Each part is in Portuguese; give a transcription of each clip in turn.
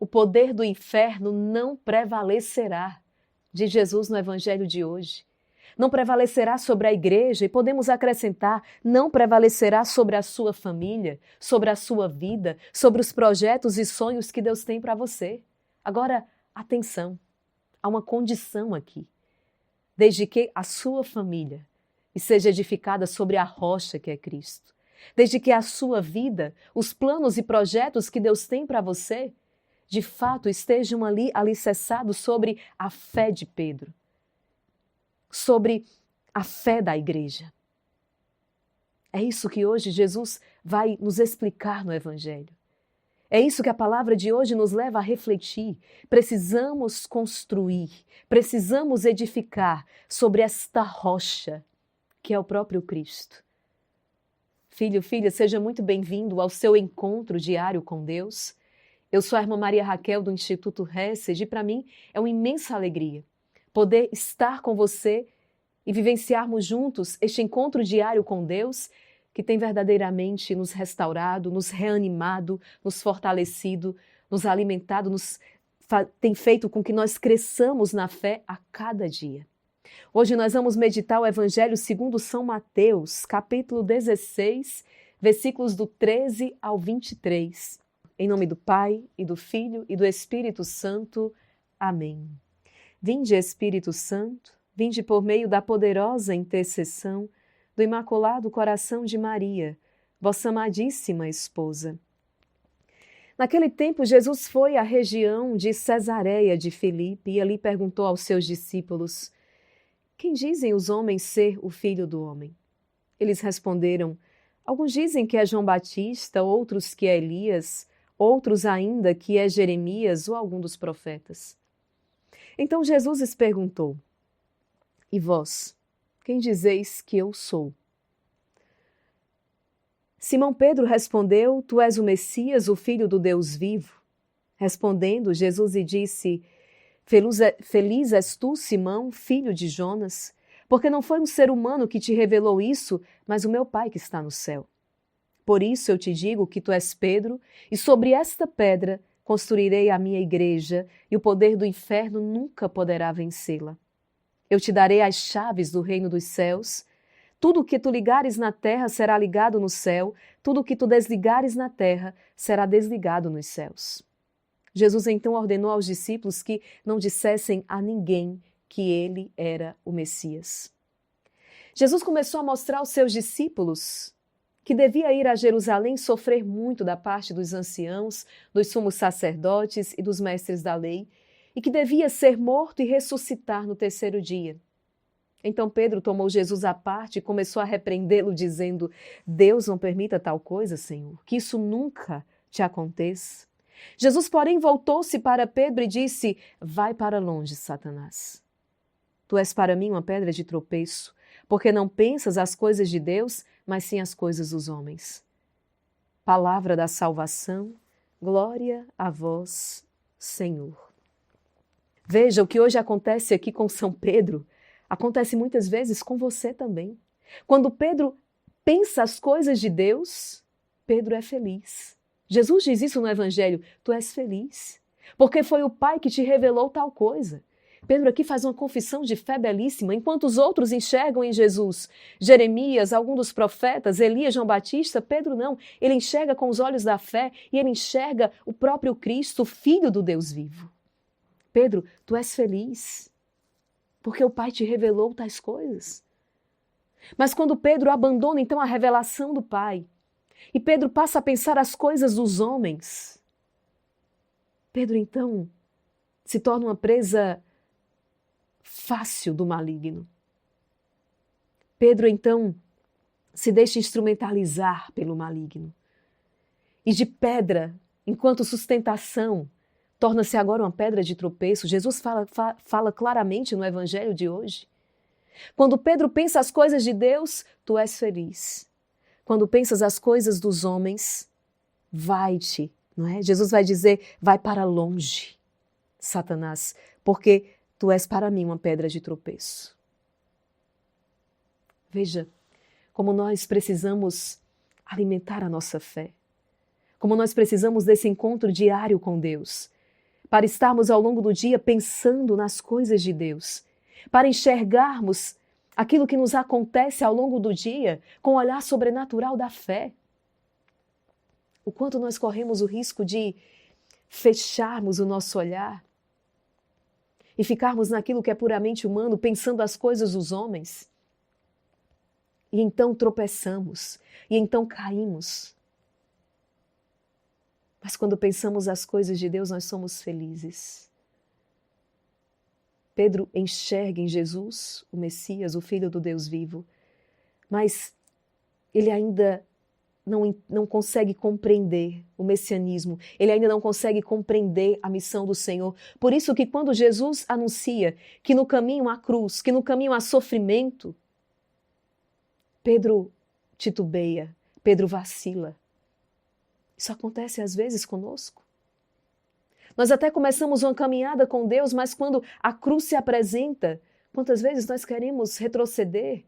poder do inferno não prevalecerá, diz Jesus no Evangelho de hoje. Não prevalecerá sobre a igreja e podemos acrescentar, não prevalecerá sobre a sua família, sobre a sua vida, sobre os projetos e sonhos que Deus tem para você. Agora, atenção, há uma condição aqui. Desde que a sua família seja edificada sobre a rocha que é Cristo. Desde que a sua vida, os planos e projetos que Deus tem para você, de fato estejam ali alicerçados sobre a fé de Pedro, sobre a fé da igreja. É isso que hoje Jesus vai nos explicar no Evangelho. É isso que a palavra de hoje nos leva a refletir. Precisamos construir, precisamos edificar sobre esta rocha que é o próprio Cristo. Filho, filha, seja muito bem-vindo ao seu encontro diário com Deus. Eu sou a irmã Maria Raquel do Instituto Hesed e para mim é uma imensa alegria poder estar com você e vivenciarmos juntos este encontro diário com Deus que tem verdadeiramente nos restaurado, nos reanimado, nos fortalecido, nos alimentado, tem feito com que nós cresçamos na fé a cada dia. Hoje nós vamos meditar o Evangelho segundo São Mateus, capítulo 16, versículos do 13 ao 23. Em nome do Pai, e do Filho, e do Espírito Santo. Amém. Vinde, Espírito Santo, vinde por meio da poderosa intercessão do Imaculado Coração de Maria, vossa amadíssima esposa. Naquele tempo, Jesus foi à região de Cesareia de Filipe e ali perguntou aos seus discípulos: quem dizem os homens ser o Filho do Homem? Eles responderam: alguns dizem que é João Batista, outros que é Elias, outros ainda que é Jeremias ou algum dos profetas. Então Jesus lhes perguntou: e vós, quem dizeis que eu sou? Simão Pedro respondeu: tu és o Messias, o Filho do Deus vivo. Respondendo, Jesus lhe disse: feliz és tu, Simão, filho de Jonas, porque não foi um ser humano que te revelou isso, mas o meu Pai que está no céu. Por isso eu te digo que tu és Pedro, e sobre esta pedra construirei a minha igreja, e o poder do inferno nunca poderá vencê-la. Eu te darei as chaves do reino dos céus. Tudo o que tu ligares na terra será ligado no céu, tudo o que tu desligares na terra será desligado nos céus. Jesus então ordenou aos discípulos que não dissessem a ninguém que ele era o Messias. Jesus começou a mostrar aos seus discípulos que devia ir a Jerusalém sofrer muito da parte dos anciãos, dos sumos sacerdotes e dos mestres da lei, e que devia ser morto e ressuscitar no terceiro dia. Então Pedro tomou Jesus à parte e começou a repreendê-lo, dizendo: Deus não permita tal coisa, Senhor, que isso nunca te aconteça. Jesus, porém, voltou-se para Pedro e disse: vai para longe, Satanás. Tu és para mim uma pedra de tropeço, porque não pensas as coisas de Deus, mas sim as coisas dos homens. Palavra da salvação, glória a vós, Senhor. Veja, o que hoje acontece aqui com São Pedro, acontece muitas vezes com você também. Quando Pedro pensa as coisas de Deus, Pedro é feliz. Jesus diz isso no Evangelho: tu és feliz, porque foi o Pai que te revelou tal coisa. Pedro aqui faz uma confissão de fé belíssima, enquanto os outros enxergam em Jesus Jeremias, algum dos profetas, Elias, João Batista, Pedro não. Ele enxerga com os olhos da fé e ele enxerga o próprio Cristo, o Filho do Deus vivo. Pedro, tu és feliz, porque o Pai te revelou tais coisas. Mas quando Pedro abandona então a revelação do Pai, e Pedro passa a pensar as coisas dos homens, Pedro então se torna uma presa fácil do maligno. Pedro então se deixa instrumentalizar pelo maligno. E de pedra, enquanto sustentação, torna-se agora uma pedra de tropeço. Jesus fala claramente no Evangelho de hoje. Quando Pedro pensa as coisas de Deus, tu és feliz. Quando pensas as coisas dos homens, vai-te, não é? Jesus vai dizer: vai para longe, Satanás, porque tu és para mim uma pedra de tropeço. Veja como nós precisamos alimentar a nossa fé, como nós precisamos desse encontro diário com Deus, para estarmos ao longo do dia pensando nas coisas de Deus, para enxergarmos aquilo que nos acontece ao longo do dia com o olhar sobrenatural da fé. O quanto nós corremos o risco de fecharmos o nosso olhar e ficarmos naquilo que é puramente humano, pensando as coisas dos homens. E então tropeçamos, e então caímos. Mas quando pensamos as coisas de Deus, nós somos felizes. Pedro enxerga em Jesus, o Messias, o Filho do Deus vivo, mas ele ainda não consegue compreender o messianismo, ele ainda não consegue compreender a missão do Senhor. Por isso que quando Jesus anuncia que no caminho há cruz, que no caminho há sofrimento, Pedro titubeia, Pedro vacila. Isso acontece às vezes conosco. Nós até começamos uma caminhada com Deus, mas quando a cruz se apresenta, quantas vezes nós queremos retroceder?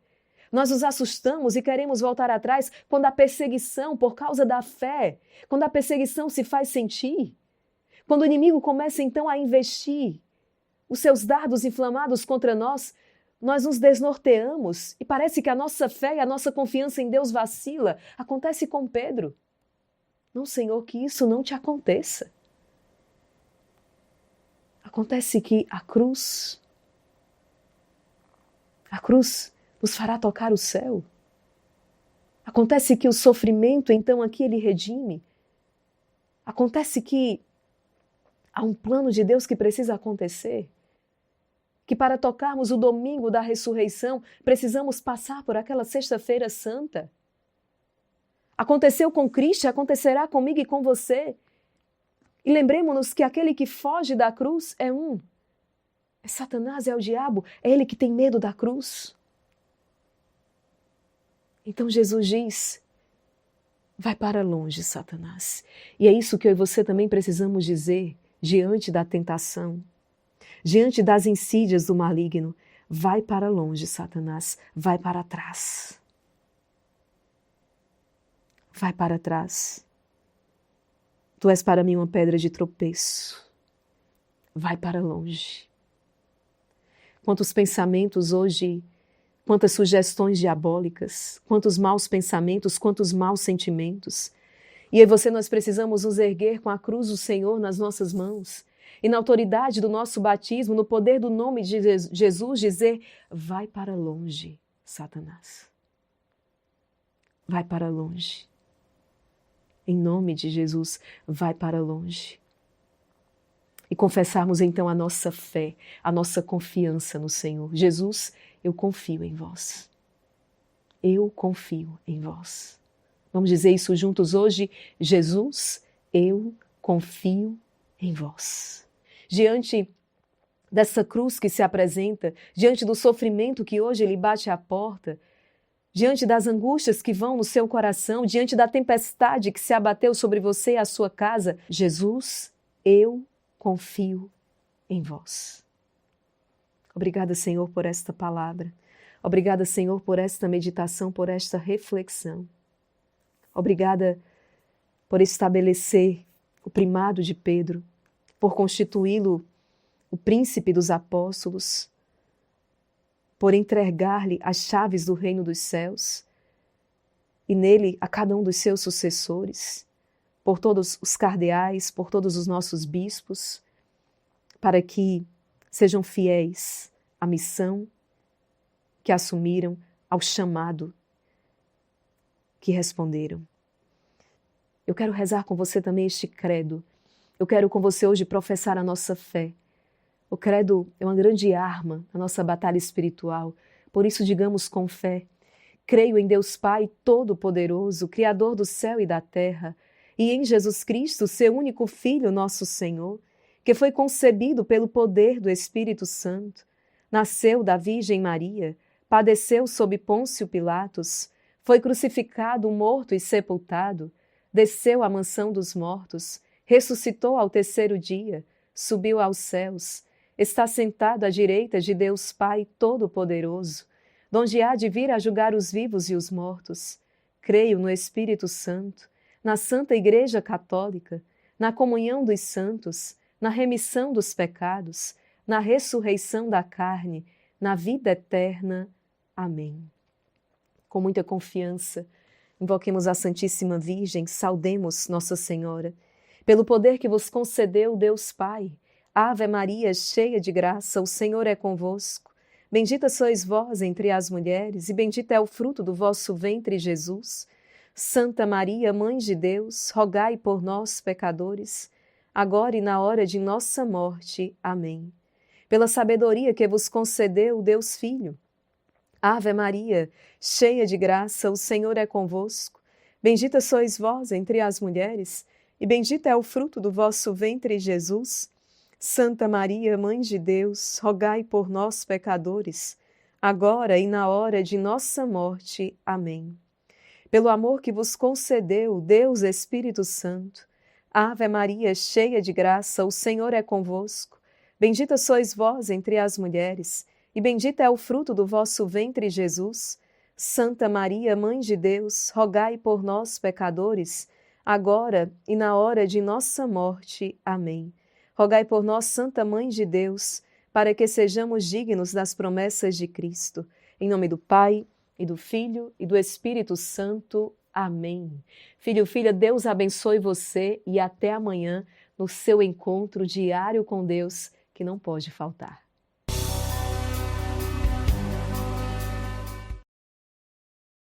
Nós nos assustamos e queremos voltar atrás quando a perseguição por causa da fé, quando a perseguição se faz sentir, quando o inimigo começa então a investir os seus dardos inflamados contra nós, nós nos desnorteamos e parece que a nossa fé e a nossa confiança em Deus vacila. Acontece com Pedro. Não, Senhor, que isso não te aconteça. Acontece que a cruz nos fará tocar o céu. Acontece que o sofrimento, então, aqui ele redime. Acontece que há um plano de Deus que precisa acontecer. Que para tocarmos o domingo da ressurreição, precisamos passar por aquela sexta-feira santa. Aconteceu com Cristo, acontecerá comigo e com você. E lembremos-nos que aquele que foge da cruz é Satanás, é o diabo, é ele que tem medo da cruz. Então Jesus diz, vai para longe, Satanás. E é isso que eu e você também precisamos dizer diante da tentação, diante das insídias do maligno. Vai para longe, Satanás, vai para trás. Vai para trás. Tu és para mim uma pedra de tropeço. Vai para longe. Quantos pensamentos hoje, quantas sugestões diabólicas, quantos maus pensamentos, quantos maus sentimentos. E eu e você, nós precisamos nos erguer com a cruz do Senhor nas nossas mãos e na autoridade do nosso batismo, no poder do nome de Jesus, dizer, vai para longe, Satanás. Vai para longe. Em nome de Jesus, vai para longe. E confessarmos então a nossa fé, a nossa confiança no Senhor. Jesus, eu confio em vós. Eu confio em vós. Vamos dizer isso juntos hoje? Jesus, eu confio em vós. Diante dessa cruz que se apresenta, diante do sofrimento que hoje ele bate à porta, diante das angústias que vão no seu coração, diante da tempestade que se abateu sobre você e a sua casa, Jesus, eu confio em vós. Obrigada, Senhor, por esta palavra. Obrigada, Senhor, por esta meditação, por esta reflexão. Obrigada por estabelecer o primado de Pedro, por constituí-lo o príncipe dos apóstolos, por entregar-lhe as chaves do reino dos céus e nele a cada um dos seus sucessores, por todos os cardeais, por todos os nossos bispos, para que sejam fiéis à missão que assumiram, ao chamado que responderam. Eu quero rezar com você também este credo. Eu quero com você hoje professar a nossa fé. O credo é uma grande arma na nossa batalha espiritual. Por isso, digamos com fé, creio em Deus Pai Todo-Poderoso, Criador do céu e da terra, e em Jesus Cristo, seu único Filho, nosso Senhor, que foi concebido pelo poder do Espírito Santo, nasceu da Virgem Maria, padeceu sob Pôncio Pilatos, foi crucificado, morto e sepultado, desceu à mansão dos mortos, ressuscitou ao terceiro dia, subiu aos céus, está sentado à direita de Deus Pai Todo-Poderoso, donde há de vir a julgar os vivos e os mortos. Creio no Espírito Santo, na Santa Igreja Católica, na comunhão dos santos, na remissão dos pecados, na ressurreição da carne, na vida eterna. Amém. Com muita confiança, invoquemos a Santíssima Virgem, saudemos Nossa Senhora. Pelo poder que vos concedeu Deus Pai, Ave Maria, cheia de graça, o Senhor é convosco. Bendita sois vós entre as mulheres, e bendito é o fruto do vosso ventre, Jesus. Santa Maria, Mãe de Deus, rogai por nós, pecadores, agora e na hora de nossa morte. Amém. Pela sabedoria que vos concedeu Deus Filho, Ave Maria, cheia de graça, o Senhor é convosco. Bendita sois vós entre as mulheres, e bendito é o fruto do vosso ventre, Jesus. Santa Maria, Mãe de Deus, rogai por nós, pecadores, agora e na hora de nossa morte. Amém. Pelo amor que vos concedeu Deus Espírito Santo, Ave Maria, cheia de graça, o Senhor é convosco. Bendita sois vós entre as mulheres, e bendito é o fruto do vosso ventre, Jesus. Santa Maria, Mãe de Deus, rogai por nós, pecadores, agora e na hora de nossa morte. Amém. Rogai por nós, Santa Mãe de Deus, para que sejamos dignos das promessas de Cristo. Em nome do Pai, e do Filho, e do Espírito Santo. Amém. Filho, filha, Deus abençoe você e até amanhã no seu encontro diário com Deus, que não pode faltar.